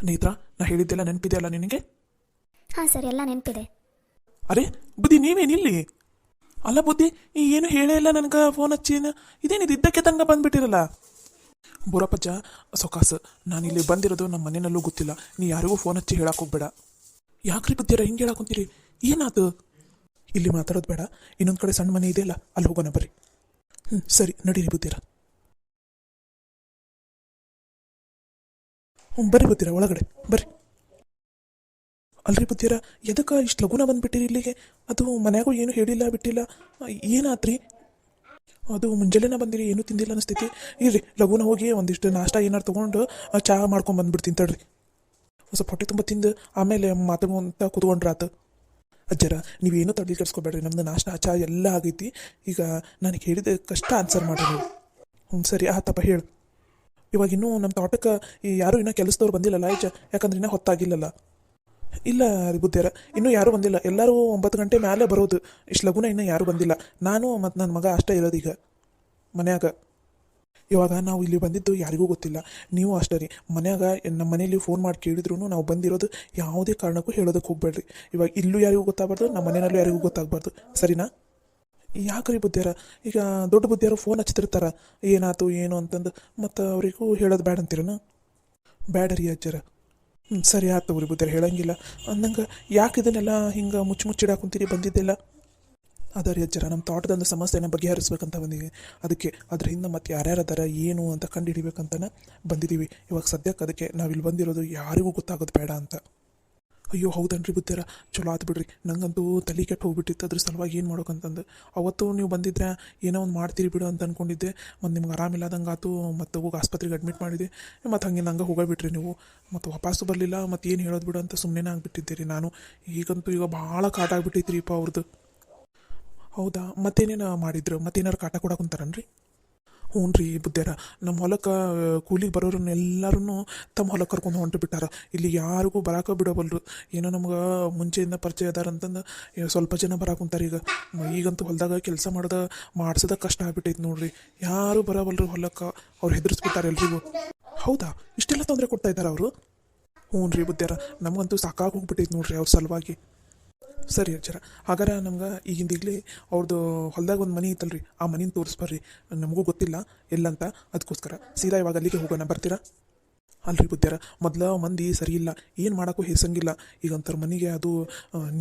ನೇತ್ರ, ನಾ ಹೇಳಿದ್ದೆಲ್ಲ ನೆನಪಿದೆಯಲ್ಲ ನಿನಗೆ? ಹಾಂ ಸರ್, ಎಲ್ಲ ನೆನಪಿದೆ. ಅರೆ ಬುದ್ಧಿ, ನೀವೇನಿಲ್ಲಿ? ಅಲ್ಲ ಬುದ್ಧಿ, ಏನು ಹೇಳೇ ಇಲ್ಲ ನನಗೆ. ಫೋನ್ ಹಚ್ಚಿನ ಇದೇನಿದು ಇದ್ದಕ್ಕೆ ತಂಗ ಬಂದ್ಬಿಟ್ಟಿರಲ್ಲ. ಬೋರಪ್ಪಜ್ಜ ಸೊಕಾಸ್, ನಾನಿಲ್ಲಿ ಬಂದಿರೋದು ನಮ್ಮ ಮನೆಯಲ್ಲೂ ಗೊತ್ತಿಲ್ಲ. ನೀ ಯಾರಿಗೂ ಫೋನ್ ಹಚ್ಚಿ ಹೇಳಕ್ಕೆ ಹೋಗ್ಬೇಡ. ಯಾಕ್ರಿ ಬುದ್ಧಿಯರ ಹಿಂಗೆ ಹೇಳಾಕೊಂತೀರಿ? ಏನಾತು? ಇಲ್ಲಿ ಮಾತಾಡೋದು ಬೇಡ. ಇನ್ನೊಂದು ಕಡೆ ಸಣ್ಣ ಮನೆ ಇದೆಯಲ್ಲ, ಅಲ್ಲಿ ಹೋಗೋಣ ಬರ್ರಿ. ಸರಿ ನಡೀರಿ ಬುದ್ಧಿಯರ. ಬರ್ರಿ ಬುದ್ಧಿರ, ಒಳಗಡೆ ಬರ್ರಿ. ಅಲ್ರಿ ಬುದ್ಧಿಯರ, ಎದಕ್ಕೆ ಇಷ್ಟು ಲಗುನ ಬಂದ್ಬಿಟ್ಟಿರಿ ಇಲ್ಲಿಗೆ? ಅದು ಮನ್ಯಾಗೂ ಏನು ಹೇಳಿಲ್ಲ ಬಿಟ್ಟಿಲ್ಲ, ಏನಾತ್ರಿ? ಅದು ಮುಂಜಾನೆನ ಬಂದಿರಿ, ಏನೂ ತಿಂದಿಲ್ಲ ಅನಿಸ್ತೈತಿ. ಇರ್ರಿ ಲಗುನ ಹೋಗಿ ಒಂದಿಷ್ಟು ನಾಷ್ಟ ಏನಾರು ತೊಗೊಂಡು ಚಹಾ ಮಾಡ್ಕೊಂಡು ಬಂದ್ಬಿಡ್ತೀನಿ ತಡ್ರಿ. ಸ್ವಲ್ಪ ಹೊಟ್ಟೆ ತುಂಬ ತಿಂದು ಆಮೇಲೆ ಮಾತಾಡುವಂತ ಕೂತ್ಕೊಂಡ್ರಾತು. ಅಜ್ಜರ, ನೀವೇನು ತಡ್ಲಿ ಕೆಡ್ಸ್ಕೊಬೇಡ್ರಿ, ನಮ್ದು ನಾಷ್ಟ ಚಹಾ ಎಲ್ಲ ಆಗೈತಿ. ಈಗ ನನಗೆ ಹೇಳಿದ ಕಷ್ಟ ಆನ್ಸರ್ ಮಾಡಿ ನೀವು. ಸರಿ ಆತಪ್ಪ, ಹೇಳು. ಇವಾಗ ಇನ್ನೂ ನಮ್ಮ ತೋಟಕ್ಕೆ ಯಾರೂ ಇನ್ನೂ ಕೆಲಸದವ್ರು ಬಂದಿಲ್ಲಲ್ಲ ಅಜ್ಜ? ಯಾಕಂದ್ರೆ ಇನ್ನೂ ಹೊತ್ತಾಗಿಲ್ಲಲ್ಲ. ಇಲ್ಲ ಬುದ್ಧಿಯರ, ಇನ್ನೂ ಯಾರೂ ಬಂದಿಲ್ಲ. ಎಲ್ಲರೂ 9 ಗಂಟೆ ಮೇಲೆ ಬರೋದು. ಇಷ್ಟು ಲಗುನ ಇನ್ನೂ ಯಾರೂ ಬಂದಿಲ್ಲ. ನಾನು ಮತ್ತು ನನ್ನ ಮಗ ಅಷ್ಟೇ ಇರೋದು ಈಗ ಮನ್ಯಾಗ. ಇವಾಗ ನಾವು ಇಲ್ಲಿ ಬಂದಿದ್ದು ಯಾರಿಗೂ ಗೊತ್ತಿಲ್ಲ. ನೀವು ಅಷ್ಟೇ ರೀ, ಮನ್ಯಾಗ ನಮ್ಮ ಮನೇಲಿ ಫೋನ್ ಮಾಡಿ ಕೇಳಿದ್ರು ನಾವು ಬಂದಿರೋದು ಯಾವುದೇ ಕಾರಣಕ್ಕೂ ಹೇಳೋದಕ್ಕೆ ಹೋಗ್ಬೇಡ್ರಿ. ಇವಾಗ ಇಲ್ಲೂ ಯಾರಿಗೂ ಗೊತ್ತಾಗಬಾರ್ದು, ನಮ್ಮ ಮನೆಯಲ್ಲೂ ಯಾರಿಗೂ ಗೊತ್ತಾಗಬಾರ್ದು, ಸರಿನಾ? ಯಾಕ್ರಿ ಬುದ್ಧಿಯರ, ಈಗ ದೊಡ್ಡ ಬುದ್ಧಿಯರು ಫೋನ್ ಹಚ್ತಿರ್ತಾರ ಏನಾಯ್ತು ಏನು ಅಂತಂದು, ಮತ್ತು ಅವರಿಗೂ ಹೇಳೋದು ಬ್ಯಾಡ ಅಂತೀರನ? ಬ್ಯಾಡ ರೀ ಅಜ್ಜರ. ಸರಿ ಆಯ್ತು ಅವ್ರಿ ಬುದ್ಧಿಯರು, ಹೇಳಂಗಿಲ್ಲ ಅಂದಂಗೆ. ಯಾಕೆ ಇದನ್ನೆಲ್ಲ ಹಿಂಗೆ ಮುಚ್ಚಿಡಾಕೊಂತೀರಿ? ಬಂದಿದ್ದೆಲ್ಲ ಅದ ರೀ ಅಜ್ಜರ, ನಮ್ಮ ತೋಟದ ಸಮಸ್ಯೆನ ಬಗೆಹರಿಸ್ಬೇಕಂತ ಬಂದೀವಿ. ಅದಕ್ಕೆ ಅದ್ರ ಹಿಂದೆ ಮತ್ತೆ ಯಾರ್ಯಾರು ಅದಾರ ಏನು ಅಂತ ಕಂಡು ಹಿಡಿಬೇಕಂತನ ಬಂದಿದ್ದೀವಿ. ಇವಾಗ ಸದ್ಯಕ್ಕೆ ಅದಕ್ಕೆ ನಾವಿಲ್ಲಿ ಬಂದಿರೋದು ಯಾರಿಗೂ ಗೊತ್ತಾಗೋದು ಬೇಡ ಅಂತ. ಅಯ್ಯೋ ಹೌದನ್ರಿ ಬುದ್ಧಿಯರ, ಚಲೋ ಆತು ಬಿಡ್ರಿ. ನಂಗಂತೂ ತಲೆ ಕೆಟ್ಟು ಹೋಗ್ಬಿಟ್ಟಿತ್ತು ಅದ್ರ ಸಲುವಾಗಿ ಏನು ಮಾಡೋಕಂತಂದು. ಅವತ್ತು ನೀವು ಬಂದಿದ್ರೆ ಏನೋ ಒಂದು ಮಾಡ್ತೀರಿ ಬಿಡು ಅಂತ ಅಂದ್ಕೊಂಡಿದ್ದೆ. ಮತ್ತು ನಿಮ್ಗೆ ಆರಾಮಿಲ್ಲದಂಗೆ ಆತು, ಮತ್ತು ಹೋಗಿ ಆಸ್ಪತ್ರೆಗೆ ಅಡ್ಮಿಟ್ ಮಾಡಿದೆ. ಮತ್ತು ಹಂಗೆ ನಂಗೆ ಹೋಗಿಬಿಟ್ರಿ ನೀವು. ಮತ್ತು ವಾಪಸ್ಸು ಬರಲಿಲ್ಲ. ಮತ್ತು ಏನು ಹೇಳೋದು ಬಿಡು ಅಂತ ಸುಮ್ಮನೆ ಆಗಿಬಿಟ್ಟಿದ್ದೀರಿ ನಾನು. ಈಗಂತೂ ಈಗ ಭಾಳ ಕಾಟ ಆಗಿಬಿಟ್ಟೈತ್ರಿಪ್ಪ ಅವ್ರದ್ದು. ಹೌದಾ? ಮತ್ತೇನೇನು ಮಾಡಿದ್ರು? ಮತ್ತೇನಾರು ಕಾಟ ಕೊಡೋಕುಂತಾರನ್ರಿ? ಹ್ಞೂ ರೀ ಬುದ್ಧಿಯರ, ನಮ್ಮ ಹೊಲಕ್ಕೆ ಕೂಲಿಗೆ ಬರೋರನ್ನ ಎಲ್ಲರೂ ತಮ್ಮ ಹೊಲಕ್ಕೆ ಕರ್ಕೊಂಡು ಹೊಂಟು ಬಿಟ್ಟಾರ. ಇಲ್ಲಿ ಯಾರಿಗೂ ಬರಾಕ ಬಿಡೋವಲ್ರು. ಏನೋ ನಮ್ಗೆ ಮುಂಚೆಯಿಂದ ಪರಿಚಯ ಅದಾರಂತಂದು ಸ್ವಲ್ಪ ಜನ ಬರಾಕುಂತಾರೆ. ಈಗಂತೂ ಹೊಲದಾಗ ಕೆಲಸ ಮಾಡ್ಸೋದ ಕಷ್ಟ ಆಗ್ಬಿಟ್ಟೈತೆ ನೋಡ್ರಿ. ಯಾರು ಬರೋವಲ್ರು ಹೊಲಕ್ಕೆ. ಅವ್ರು ಹೆದರ್ಸ್ಬಿಟ್ಟಾರೆ ಎಲ್ರಿಗೂ. ಹೌದಾ? ಇಷ್ಟೆಲ್ಲ ತೊಂದರೆ ಕೊಡ್ತಾ ಇದ್ದಾರೆ ಅವರು? ಹ್ಞೂ ರೀ ಬುದ್ಧಿಯರ, ನಮಗಂತೂ ಸಾಕಾಗಿ ಹೋಗ್ಬಿಟ್ಟೈತೆ ನೋಡ್ರಿ ಅವ್ರ ಸಲುವಾಗಿ. ಸರಿ ಅಜ್ಜರ, ಹಾಗಾದ್ರೆ ನಮ್ಗೆ ಈಗಿಂದೀಗಲೇ ಅವ್ರದ್ದು ಹೊಲದಾಗ ಒಂದು ಮನೆ ಇತ್ತಲ್ರಿ, ಆ ಮನೇನ ತೋರಿಸ್ಬರ್ರಿ. ನಮಗೂ ಗೊತ್ತಿಲ್ಲ ಎಲ್ಲಂತ, ಅದಕ್ಕೋಸ್ಕರ ಸೀದಾ ಇವಾಗ ಅಲ್ಲಿಗೆ ಹೋಗೋಣ, ಬರ್ತೀರಾ? ಅಲ್ರಿ ಬುದ್ಧಿಯರ, ಮೊದಲ ಮಂದಿ ಸರಿ ಇಲ್ಲ, ಏನು ಮಾಡೋಕ್ಕೂ ಹೆಸಂಗಿಲ್ಲ. ಈಗ ಅಂತರ ಮನೆಗೆ ಅದು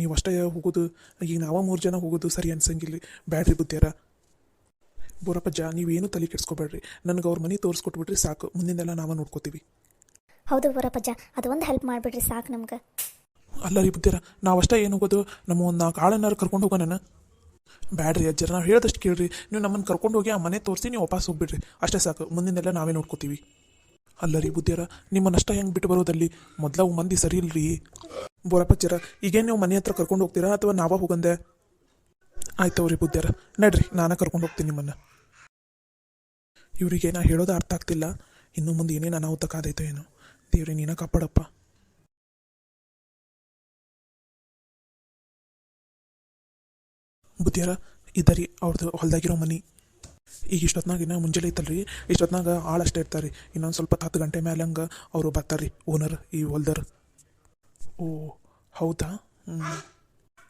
ನೀವು ಅಷ್ಟೇ ಹೋಗೋದು, ಈಗ ನಾವು 3 ಜನ ಹೋಗೋದು ಸರಿ ಅನ್ಸಂಗಿಲ್ಲ. ಬ್ಯಾಡ್ರಿ ಬುದ್ಧಿಯರ. ಬೋರಪ್ಪಜ್ಜ, ನೀವೇನು ತಲೆ ಕೆಡ್ಸ್ಕೊಬೇಡ್ರಿ. ನನಗೆ ಅವ್ರ ಮನೆ ತೋರಿಸ್ಕೊಟ್ಬಿಟ್ರಿ ಸಾಕು, ಮುಂದಿಂದೆಲ್ಲ ನಾವು ನೋಡ್ಕೋತೀವಿ. ಹೌದು ಬರಪ್ಪಜ್ಜ, ಅದು ಒಂದು ಹೆಲ್ಪ್ ಮಾಡಿಬಿಡ್ರಿ ಸಾಕು ನಮ್ಗೆ. ಅಲ್ಲ ರೀ ಬುದ್ಧಿಯರ, ನಾವಷ್ಟೇ ಏನು ಹೋಗೋದು, ನಮ್ಮ ಒಂದು 4 ಆಳನ್ನಾರು ಕರ್ಕೊಂಡು ಹೋಗೋಣ. ಬ್ಯಾಡ್ರಿ ಅಜ್ಜರ, ನಾವು ಹೇಳೋದಷ್ಟು ಕೇಳ್ರಿ. ನೀವು ನಮ್ಮನ್ನು ಕರ್ಕೊಂಡು ಹೋಗಿ ಆ ಮನೆ ತೋರಿಸಿ ನೀವು ವಾಪಸ್ ಹೋಗ್ಬಿಡ್ರಿ, ಅಷ್ಟೇ ಸಾಕು. ಮುಂದಿನೆಲ್ಲ ನಾವೇ ನೋಡ್ಕೋತೀವಿ. ಅಲ್ಲ ರೀ ಬುದ್ಧಿಯರ, ನಿಮ್ಮನ್ನು ಅಷ್ಟ ಹೆಂಗೆ ಬಿಟ್ಟು ಬರೋದಲ್ಲಿ? ಮೊದಲು ಮಂದಿ ಸರಿ ಇಲ್ರಿ. ಬೋರಪ್ಪಜ್ಜರ, ಈಗೇನು ನೀವು ಮನೆ ಹತ್ರ ಕರ್ಕೊಂಡು ಹೋಗ್ತೀರಾ ಅಥವಾ ನಾವೇ ಹೋಗಂದೆ? ಆಯ್ತವ್ರಿ ಬುದ್ಧಿಯರ, ನಡ್ರಿ, ನಾನೇ ಕರ್ಕೊಂಡು ಹೋಗ್ತೀನಿ ನಿಮ್ಮನ್ನು. ಇವರಿಗೆ ನಾ ಹೇಳೋದು ಅರ್ಥ ಆಗ್ತಿಲ್ಲ. ಇನ್ನು ಮುಂದೆ ಏನೇನು ಅನಾಹುತಕ್ಕಾದೈತೋ ಏನೋ. ದೇವ್ರಿ ನೀನ ಕಾಪಾಡಪ್ಪ. ಬುದ್ಧಿಯರ, ಇದರಿ ಅವ್ರದ್ದು ಹೊಲದಾಗಿರೋ ಮನೆ. ಈಗ ಇಷ್ಟೊತ್ನಾಗ ಇನ್ನೂ ಮುಂಜಾನೆ ಐತಲ್ರಿ, ಇಷ್ಟೊತ್ನಾಗ ಆಳಷ್ಟೇ ಇರ್ತಾರೆ. ಇನ್ನೊಂದು ಸ್ವಲ್ಪ 10 ಗಂಟೆ ಮೇಲೆ ಹಂಗೆ ಅವರು ಬರ್ತಾರೆ, ಓನರ್ ಈ ಹೊಲ್ದರ್. ಓ ಹೌದಾ?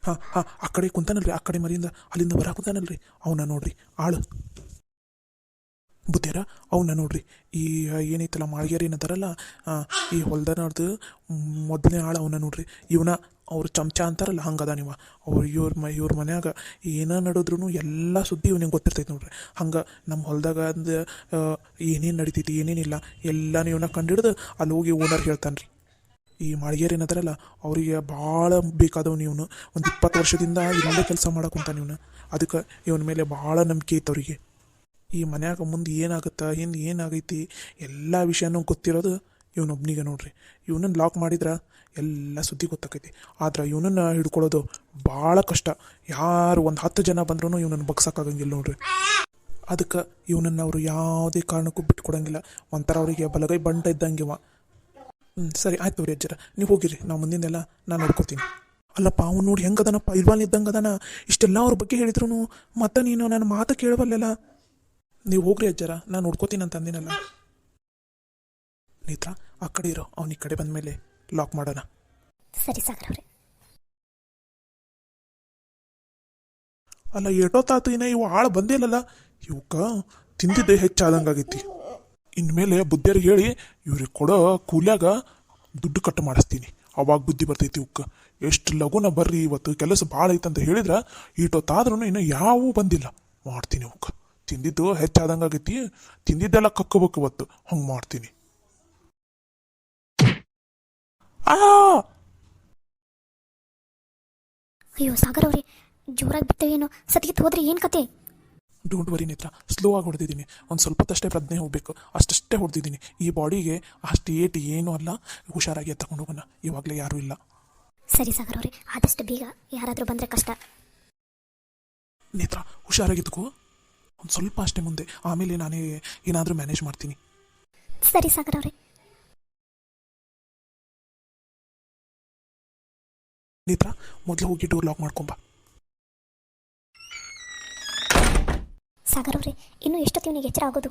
ಹಾಂ ಹಾಂ, ಆ ಕಡೆ ಕುಂತಾನಲ್ರಿ, ಆ ಕಡೆ ಮರಿಯಿಂದ ಅಲ್ಲಿಂದ ಬರಾಕುಂತಾನಲ್ರಿ, ಅವನ್ನ ನೋಡ್ರಿ ಆಳು. ಬುದ್ಧಿಯರ, ಅವನ್ನ ನೋಡ್ರಿ. ಈ ಏನೈತಲ್ಲ ಮಾಳ್ಗೇರಿ ಏನಂತಾರಲ್ಲ, ಈ ಹೊಲ್ದನವ್ರದ್ದು ಮೊದಲನೇ ಆಳು ಅವನ್ನ ನೋಡ್ರಿ. ಇವನ ಅವ್ರು ಚಮಚ ಅಂತಾರಲ್ಲ, ಹಂಗದ ನೀವು. ಅವ್ರು ಇವ್ರ ಮನ್ಯಾಗ ಏನ ನಡೆದ್ರು ಎಲ್ಲ ಸುದ್ದಿ ಇವ್ನಿಗೆ ಗೊತ್ತಿರ್ತೈತೆ ನೋಡ್ರಿ. ಹಂಗೆ ನಮ್ಮ ಹೊಲ್ದಾಗ ಅಂದು ಏನೇನು ನಡೀತೈತಿ ಏನೇನಿಲ್ಲ ಎಲ್ಲ ಇವನ್ನ ಕಂಡಿಡ್ದು ಅಲ್ಲಿ ಹೋಗಿ ಓನರ್ ಹೇಳ್ತಾನೆ ರೀ. ಈ ಮಾಳ್ಗೇರಿ ಏನದಾರಲ್ಲ, ಅವರಿಗೆ ಭಾಳ ಬೇಕಾದವನು ಇವನು. ಒಂದು 20 ವರ್ಷದಿಂದ ಇಲ್ಲೇ ಕೆಲಸ ಮಾಡಕ್ಕಂತಾನೆ ಇವನು. ಅದಕ್ಕೆ ಇವನ ಮೇಲೆ ಭಾಳ ನಂಬಿಕೆ ಐತೆ ಅವರಿಗೆ. ಈ ಮನ್ಯಾಗ ಮುಂದೆ ಏನಾಗುತ್ತಾ, ಹಿಂದೆ ಏನಾಗೈತಿ ಎಲ್ಲ ವಿಷಯನೂ ಗೊತ್ತಿರೋದು ಇವನೊಬ್ನಿಗೆ ನೋಡ್ರಿ. ಇವನನ್ನು ಲಾಕ್ ಮಾಡಿದ್ರೆ ಎಲ್ಲ ಸುದ್ದಿ ಗೊತ್ತಾಕೈತಿ. ಆದ್ರೆ ಇವನನ್ನು ಹಿಡ್ಕೊಳ್ಳೋದು ಭಾಳ ಕಷ್ಟ. ಯಾರು ಒಂದು 10 ಜನ ಬಂದ್ರೂ ಇವನನ್ನು ಬಗ್ಸೋಕ್ಕಾಗಂಗಿಲ್ಲ ನೋಡ್ರಿ. ಅದಕ್ಕೆ ಇವನನ್ನು ಅವರು ಯಾವುದೇ ಕಾರಣಕ್ಕೂ ಬಿಟ್ಕೊಡಂಗಿಲ್ಲ. ಒಂಥರ ಅವರಿಗೆ ಬಲಗೈ ಬಂಟ ಇದ್ದಂಗೆವ. ಸರಿ ಆಯ್ತು ರೀ ಅಜ್ಜರ, ನೀವು ಹೋಗಿರಿ, ನಾವು ಮುಂದಿನೆಲ್ಲ ನಾನು ನೋಡ್ಕೋತೀನಿ. ಅಲ್ಲಪ್ಪ, ಅವ್ನು ನೋಡಿ ಹೆಂಗದನಪ್ಪ, ಇಲ್ವಾನ್ ಇದ್ದಂಗೆ ಅದನ. ಇಷ್ಟೆಲ್ಲ ಅವ್ರ ಬಗ್ಗೆ ಹೇಳಿದ್ರು ಮತ್ತೆ ನೀನು ನನ್ನ ಮಾತು ಕೇಳಬಲ್ಲೆಲ್ಲ. ನೀವು ಹೋಗ್ರಿ ಅಜ್ಜರ, ನಾನು ನೋಡ್ಕೋತೀನಿ ಅಂತ ಅಂದಿನಲ್ಲ. ನೇತ್ರ, ಆ ಕಡೆ ಇರೋ, ಅವ್ನ ಈ ಕಡೆ ಬಂದಮೇಲೆ ಲಾಕ್ ಮಾಡೋಣ. ಸರಿ ಸಾಗರ್ ಅವರೇ. ಅಲ್ಲ ಏಟೋತಾತು ಇನ್ನ ಇವು ಆಳು ಬಂದೇ ಇಲ್ಲಲ್ಲ, ಇವಕ್ಕ ತಿಂದಿದ್ದೆ ಹೆಚ್ಚಾದಂಗಾಗೈತಿ. ಇನ್ಮೇಲೆ ಬುದ್ಧಿಯರಿಗೆ ಹೇಳಿ ಇವ್ರಿಗೆ ಕೊಡೋ ಕೂಲ್ಯಾಗ ದುಡ್ಡು ಕಟ್ಟು ಮಾಡಿಸ್ತೀನಿ, ಅವಾಗ ಬುದ್ಧಿ ಬರ್ತೈತಿ ಇವಕ್ಕ. ಎಷ್ಟು ಲಗುನ ಬರ್ರಿ ಇವತ್ತು ಕೆಲಸ ಭಾಳ ಐತಂತ ಹೇಳಿದ್ರೆ ಈಟೊತ್ತಾದ್ರೂ ಇನ್ನು ಯಾವೂ ಬಂದಿಲ್ಲ. ಮಾಡ್ತೀನಿ ಇವಕ್ಕ, ತಿಂದಿದ್ದು ಹೆಚ್ಚಾದಂಗಾಗೈತಿ, ತಿಂದಿದ್ದೆಲ್ಲ ಕಕ್ಕೋಬೇಕು ಇವತ್ತು, ಹಂಗೆ ಮಾಡ್ತೀನಿ. ಆ ಅಯ್ಯೋ ಸಾಗರ್ ಅವರೇ, ಜೋರಾಗಿ ಬಿತ್ತೇವೇನೋ, ಸತಿಗಿತ್ತು ಹೋದ್ರೆ ಏನು ಕತೆ? ಡೋಂಟ್ ವರಿ ನೇತ್ರ, ಸ್ಲೋ ಆಗಿ ಹೊಡೆದಿದ್ದೀನಿ. ಒಂದು ಸ್ವಲ್ಪದಷ್ಟೇ ಪ್ರಜ್ಞೆ ಹೋಗ್ಬೇಕು, ಅಷ್ಟೇ ಹೊಡೆದಿದ್ದೀನಿ. ಈ ಬಾಡಿಗೆ ಅಷ್ಟು ಏಟು ಏನೂ ಅಲ್ಲ, ಹುಷಾರಾಗಿ ತಗೊಂಡು ಹೋಗೋಣ. ಇವಾಗಲೇ ಯಾರೂ ಇಲ್ಲ. ಸರಿ ಸಾಗರ್ ಅವರೇ, ಆದಷ್ಟು ಬೇಗ ಯಾರಾದರೂ ಬಂದರೆ ಕಷ್ಟ. ನೇತ್ರ ಹುಷಾರಾಗಿದ್ಕೋ, ಒಂದು ಸ್ವಲ್ಪ ಅಷ್ಟೇ ಮುಂದೆ, ಆಮೇಲೆ ನಾನೇ ಏನಾದರೂ ಮ್ಯಾನೇಜ್ ಮಾಡ್ತೀನಿ. ಸರಿ ಸಾಗರ್ ಅವರೇ. ನೇತ್ರ ಮೊದಲು ಹೋಗಿ ಡೋರ್ ಲಾಕ್ ಮಾಡ್ಕೊಂಬ. ಸಾಗರ್ ಅವರೇ, ಇನ್ನು ಎಷ್ಟೊತ್ತಿವನಿಗೆ ಎಚ್ಚರ ಆಗೋದು?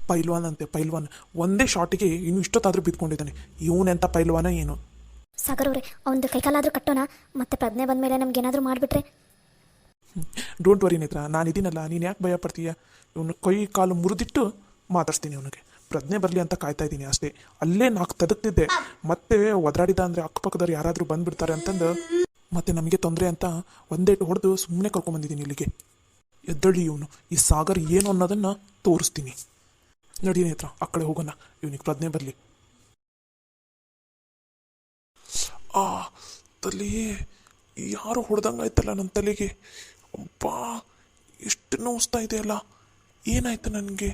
ಪೈಲ್ವಾನ್ ಅಂತೆ, ಪೈಲ್ವಾನ್ ಒಂದೇ ಶಾಟಿಗೆ ಇನ್ನು ಇಷ್ಟೊತ್ತಾದರೂ ಬಿದ್ಕೊಂಡಿದ್ದಾನೆ. ಇವನೆಂತ ಪೈಲ್ವಾನ ಏನು? ಸಾಗರ್ ಅವರೇ, ಅವನದು ಕೈಕಾಲಾದರೂ ಕಟ್ಟೋಣ, ಮತ್ತೆ ಪ್ರಜ್ಞೆ ಬಂದ ಮೇಲೆ ನಮ್ಗೇನಾದರೂ ಮಾಡಿಬಿಟ್ರೆ? ಡೋಂಟ್ ವರಿ ನೇತ್ರ, ನಾನು ಇದೀನಲ್ಲ, ನೀನು ಯಾಕೆ ಭಯ ಪಡ್ತೀಯ? ಇವನು ಕೈ ಕಾಲು ಮುರಿದಿಟ್ಟು ಮಾತಾಡ್ಸ್ತೀನಿ ಅವನಿಗೆ. ಪ್ರಜ್ಞೆ ಬರಲಿ ಅಂತ ಕಾಯ್ತಾ ಇದ್ದೀನಿ ಅಷ್ಟೇ. ಅಲ್ಲೇ ನಾಲ್ಕು ತದಕ್ತಿದ್ದೆ, ಮತ್ತೆ ಒದರಾಡಿದ ಅಂದರೆ ಅಕ್ಕಪಕ್ಕದವ್ರು ಯಾರಾದರೂ ಬಂದುಬಿಡ್ತಾರೆ ಅಂತಂದು ಮತ್ತೆ ನಮಗೆ ತೊಂದರೆ ಅಂತ ಒಂದೇಟು ಹೊಡೆದು ಸುಮ್ಮನೆ ಕರ್ಕೊಂಬಂದಿದ್ದೀನಿ ಇಲ್ಲಿಗೆ. ಎದ್ದಳ್ಳಿ ಇವನು, ಈ ಸಾಗರ್ ಏನು ಅನ್ನೋದನ್ನು ತೋರಿಸ್ತೀನಿ. ನಡಿ ನೇತ್ರ, ಆ ಕಡೆ ಹೋಗೋಣ, ಇವನಿಗೆ ಪ್ರಜ್ಞೆ ಬರಲಿ. ಆ ತಲೆ ಯಾರು ಹೊಡೆದಂಗಾಯ್ತಲ್ಲ ನನ್ನ ತಲೆಗೆ. ಅಬ್ಬಾ ಎಷ್ಟು ನೋಸ್ತಾ ಇದೆಯಲ್ಲ, ಏನಾಯ್ತು ನನಗೆ?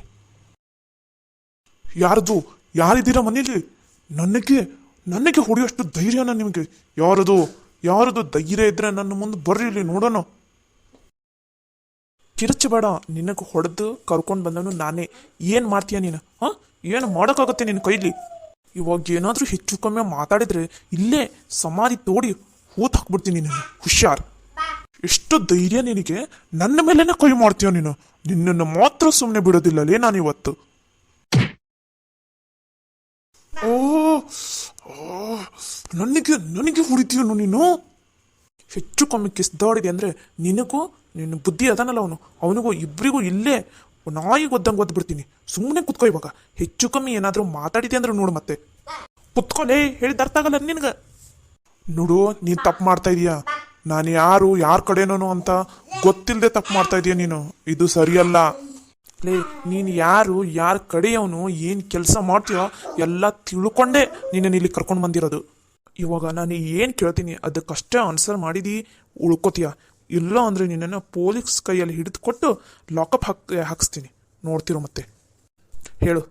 ಯಾರದು? ಯಾರಿದ್ದೀರಾ ಮನೇಲಿ? ನನಗೆ ಹೊಡೆಯೋಷ್ಟು ಧೈರ್ಯನ ನಿಮಗೆ? ಯಾರದು ಧೈರ್ಯ ಇದ್ರೆ ನನ್ನ ಮುಂದೆ ಬರ್ರಿ, ಇಲ್ಲಿ ನೋಡೋಣ. ಕಿರುಚಬೇಡ, ನಿನಗೆ ಹೊಡೆದು ಕರ್ಕೊಂಡು ಬಂದವನು ನಾನೇ. ಏನು ಮಾಡ್ತೀಯ ನೀನು? ಹಾಂ, ಏನು ಮಾಡೋಕ್ಕಾಗುತ್ತೆ ನಿನ್ನ ಕೈಲಿ? ಇವಾಗ ಏನಾದರೂ ಹೆಚ್ಚು ಕಮ್ಮಿ ಮಾತಾಡಿದ್ರೆ ಇಲ್ಲೇ ಸಮಾಧಿ ತೋಡಿ ಹೂತ್ ಹಾಕ್ಬಿಡ್ತೀನಿ ನೀನು, ಹುಷಾರ್. ಎಷ್ಟು ಧೈರ್ಯ ನಿನಗೆ? ನನ್ನ ಮೇಲೇನೆ ಕೈ ಮಾಡ್ತೀಯ ನೀನು? ನಿನ್ನನ್ನು ಮಾತ್ರ ಸುಮ್ಮನೆ ಬಿಡೋದಿಲ್ಲಲೇ ನಾನು ಇವತ್ತು. ಓ ನನಗೆ ಹೊಡಿತೀಯನು ನೀನು? ಹೆಚ್ಚು ಕಮ್ಮಿ ಕಿಸ್ದಾಡಿದೆ ಅಂದರೆ ನಿನಗೂ ನಿನ್ನ ಬುದ್ಧಿ ಅದನ್ನಲ್ಲ ಅವನಿಗೂ ಇಬ್ಬರಿಗೂ ಇಲ್ಲೇ ನಾಯಿಗೆ ಒದ್ದಂಗೆ ಒದ್ಬಿಡ್ತೀನಿ. ಸುಮ್ಮನೆ ಕುತ್ಕೋ. ಇವಾಗ ಹೆಚ್ಚು ಕಮ್ಮಿ ಏನಾದರೂ ಮಾತಾಡಿದೆ ಅಂದ್ರೆ ನೋಡು, ಮತ್ತೆ ಕುತ್ಕೊಲೇ, ಹೇಳಿದ ಅರ್ಥ ಆಗಲ್ಲ ನಿನಗೆ. ನೋಡು, ನೀನು ತಪ್ಪು ಮಾಡ್ತಾ ಇದೀಯಾ. ನಾನು ಯಾರ ಕಡೆನೋ ಅಂತ ಗೊತ್ತಿಲ್ಲದೆ ತಪ್ಪು ಮಾಡ್ತಾ ಇದೀಯ ನೀನು. ಇದು ಸರಿಯಲ್ಲ. ಲೇ, ನೀನು ಯಾರ ಕಡೆಯವನು, ಏನು ಕೆಲಸ ಮಾಡ್ತೀಯೋ ಎಲ್ಲ ತಿಳ್ಕೊಂಡೇ ನಿನ್ನನ್ನು ಇಲ್ಲಿ ಕರ್ಕೊಂಡು ಬಂದಿರೋದು. ಇವಾಗ ನಾನು ಏನು ಕೇಳ್ತೀನಿ ಅದಕ್ಕಷ್ಟೇ ಆನ್ಸರ್ ಮಾಡಿದಿ ಉಳ್ಕೋತೀಯ. ಇಲ್ಲ ಅಂದರೆ ನಿನ್ನನ್ನು ಪೊಲೀಸ್ ಕೈಯಲ್ಲಿ ಹಿಡಿದುಕೊಟ್ಟು ಲಾಕಪ್ ಹಾಕಿಸ್ತೀನಿ. ನೋಡ್ತಿರೋ ಮತ್ತೆ. ಹೇಳು,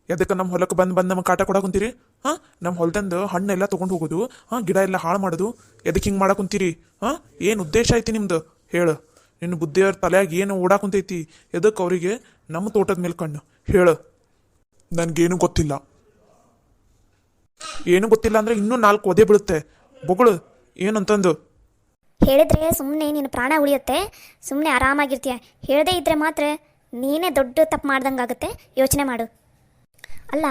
ಎದಕ್ಕೆ ನಮ್ಮ ಹೊಲಕ್ಕೆ ಬಂದು ನಮಗೆ ಕಾಟ ಕೊಡಕುಂತೀರಿ? ಹಾಂ, ನಮ್ಮ ಹೊಲದಿಂದ ಹಣ್ಣೆಲ್ಲ ತೊಗೊಂಡು ಹೋಗೋದು, ಹಾಂ, ಗಿಡ ಎಲ್ಲ ಹಾಳು ಮಾಡೋದು, ಎದಕ್ಕೆ ಹಿಂಗೆ ಮಾಡಕುಂತೀರಿ? ಹಾಂ, ಏನು ಉದ್ದೇಶ ಐತಿ ನಿಮ್ದು? ಹೇಳು. ನಿನ್ನ ಬುದ್ಧಿಯವ್ರ ತಲೆಯಾಗ ಏನು ಓಡಾಕುಂತೈತಿ? ಎದಕ್ಕೆ ಅವರಿಗೆ ನಮ್ಮ ತೋಟದ ಮೇಲೆ ಕಣ್ಣು? ಹೇಳು. ನನಗೇನು ಗೊತ್ತಿಲ್ಲ. ಏನು ಗೊತ್ತಿಲ್ಲ ಅಂದರೆ ಇನ್ನೂ 4 ಒದೆ ಬೀಳುತ್ತೆ. ಬೊಗಳು ಏನಂತಂದು ಹೇಳಿದ್ರೆ ಸುಮ್ಮನೆ ನಿನ್ನ ಪ್ರಾಣ ಉಳಿಯುತ್ತೆ, ಸುಮ್ಮನೆ ಆರಾಮಾಗಿರ್ತೀಯ. ಹೇಳದೇ ಇದ್ದರೆ ಮಾತ್ರ ನೀನೇ ದೊಡ್ಡ ತಪ್ಪು ಮಾಡ್ದಂಗಾಗುತ್ತೆ. ಯೋಚನೆ ಮಾಡು. ಅಲ್ಲ,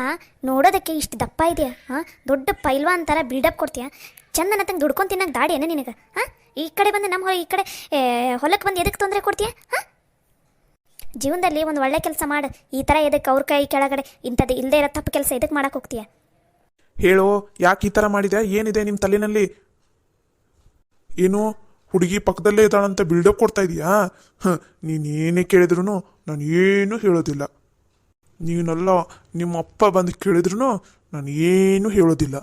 ನೋಡೋದಕ್ಕೆ ಇಷ್ಟು ದಪ್ಪ ಇದೆಯಾ? ಹಾಂ, ದೊಡ್ಡ ಪೈಲ್ವಾನ್ ಥರ ಬಿಲ್ಡಪ್ ಕೊಡ್ತೀಯ. ಚಂದನ ತಂಗೆ ದುಡ್ಕೊಂಡು ತಿನ್ನಕ್ಕೆ ದಾಡಿ ಏನೇ ನಿನಗೆ? ಹಾಂ, ಈ ಕಡೆ ಬಂದು ನಮ್ಮ ಈ ಕಡೆ ಹೊಲಕ್ಕೆ ಬಂದು ಎದಕ್ಕೆ ತೊಂದರೆ ಕೊಡ್ತೀಯ? ಹಾಂ, ಜೀವನದಲ್ಲಿ ಒಂದು ಒಳ್ಳೆ ಕೆಲಸ ಮಾಡು. ಈ ಥರ ಎದಕ್ಕೆ ಅವ್ರ ಕೈ ಕೆಳಗಡೆ ಇಂಥದ್ದು ಇಲ್ಲದೆ ಇರೋ ತಪ್ಪು ಕೆಲಸ ಎದಕ್ಕೆ ಮಾಡಕ್ಕೆ ಹೋಗ್ತೀಯ? ಹೇಳೋ, ಯಾಕೆ ಈ ಥರ ಮಾಡಿದೆ? ಏನಿದೆ ನಿಮ್ಮ ತಲೆಯಲ್ಲಿ? ಏನು ಹುಡುಗಿ ಪಕ್ಕದಲ್ಲೇ ಇದ್ದಾಳಂತ ಬಿಲ್ಡಪ್ ಕೊಡ್ತಾ ಇದೀಯಾ? ನೀನೇನೇ ಕೇಳಿದ್ರು ನಾನು ಏನೂ ಹೇಳೋದಿಲ್ಲ. ನೀನೆಲ್ಲ ನಿಮ್ಮ ಅಪ್ಪ ಬಂದು ಕೇಳಿದ್ರು ನಾನು ಏನೂ ಹೇಳೋದಿಲ್ಲ.